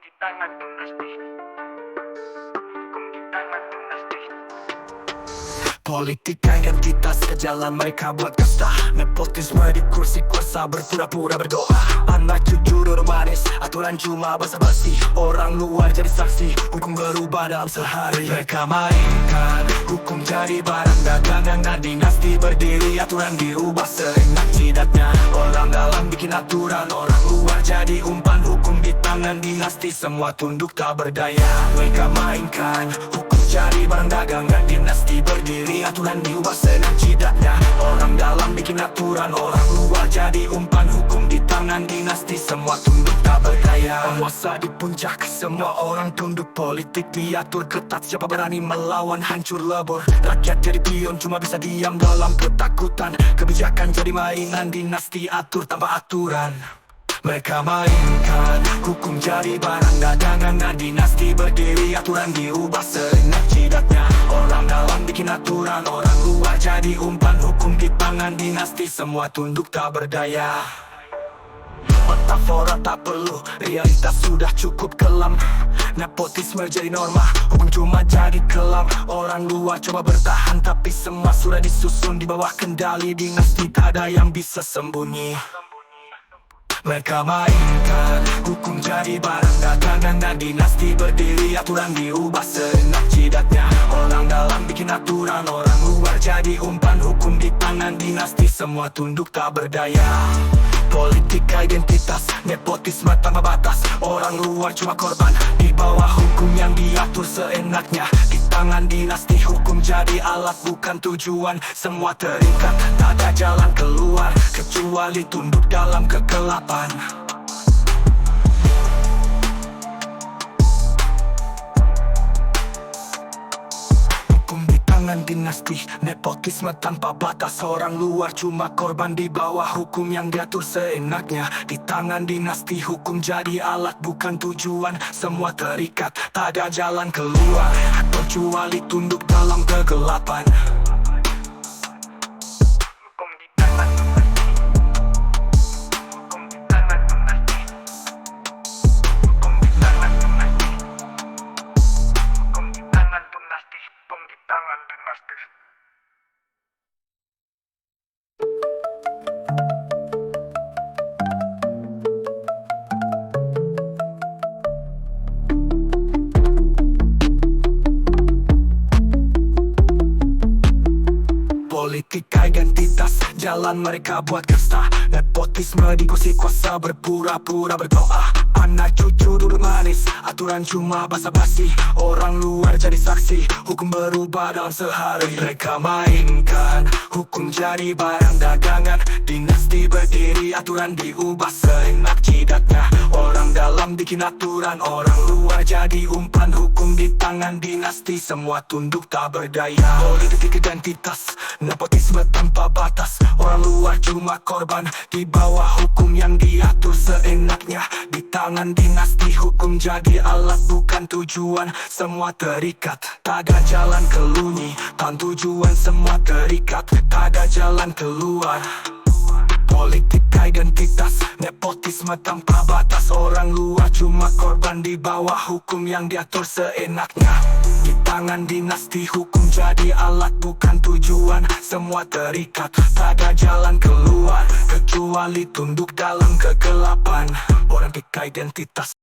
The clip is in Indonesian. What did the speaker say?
di tangan dinasti. Hukum di tangan dinasti. Politik identitas ke jalan mereka buat kasta. Nepotisme di kursi kuasa berpura-pura berdoa. Anak cucu duduk manis, aturan cuma basa-basi. Orang luar jadi saksi, hukum berubah dalam sehari. Mereka mainkan hukum jadi barang dagangan dan dinasti berdiri. Aturan dirubah seenak jidatnya. Orang dalam bikin aturan, orang luar jadi umpan. Hukum di tangan dinasti, semua tunduk tak berdaya. Mereka mainkan hukum jadi barang dagangan, dinasti berdiri. Aturan diubah senang jidatnya. Orang dalam bikin aturan, orang luar jadi umpan. Hukum di tangan dinasti, semua tunduk tak berdaya. Penguasa di puncak, semua orang tunduk. Politik diatur ketat, siapa berani melawan hancur lebur. Rakyat jadi pion, cuma bisa diam dalam ketakutan. Kebijakan jadi mainan, dinasti atur tanpa aturan. Mereka mainkan hukum jadi barang dagangan dan dinasti berdiri. Aturan diubah seenak jidatnya. Orang dalam bikin aturan, orang luar jadi umpan. Hukum di tangan dinasti, semua tunduk tak berdaya. Metafora tak perlu, realitas sudah cukup kelam. Nepotisme jadi norma, hukum cuma jadi kelam. Orang luar coba bertahan, tapi semua sudah disusun di bawah kendali dinasti. Tak ada yang bisa sembunyi. Mereka mainkan hukum jadi barang dagangan dan dinasti berdiri. Aturan diubah seenak jidatnya. Orang dalam bikin aturan, orang luar jadi umpan. Hukum di tangan dinasti, semua tunduk tak berdaya. Politik identitas, nepotisme tanpa batas. Orang luar cuma korban, di bawah hukum yang diatur seenaknya. Di tangan dinasti, hukum jadi alat bukan tujuan. Semua terikat, tak ada jalan keluar kecuali tunduk dalam kegelapan. Dinasti, nepotisme tanpa batas. Orang luar cuma korban, di bawah hukum yang diatur seenaknya. Di tangan dinasti, hukum jadi alat bukan tujuan. Semua terikat, tak ada jalan keluar kecuali tunduk dalam kegelapan. Hukum di tangan dinasti. Hukum di tangan dinasti. Hukum di tangan dinasti. Hukum di tangan dinasti. Hukum di tangan dinasti. Politik identitas, jalan mereka buat kasta. Nepotisme di kursi kuasa berpura-pura berdoa. Anak cucu duduk manis, aturan cuma basa-basi. Orang luar jadi saksi, hukum berubah dalam sehari. Mereka mainkan hukum jadi barang dagangan, dinasti berdiri. Aturan diubah seenak jidatnya. Orang dalam bikin aturan, orang luar jadi umpan. Hukum di tangan dinasti, semua tunduk tak berdaya. Politik identitas, nepotisme tanpa batas. Orang luar cuma korban, di bawah hukum yang diatur seenaknya. Di tangan dinasti, hukum jadi alat bukan tujuan. Semua terikat, tak ada jalan kelunyi. Tanpa tujuan semua terikat, tak ada jalan keluar. Politik identitas, nepotisme tanpa batas. Orang luar cuma korban, di bawah hukum yang diatur seenaknya. Di tangan dinasti, hukum jadi alat bukan tujuan. Semua terikat, tak ada jalan keluar kecuali tunduk dalam kegelapan. Politik identitas.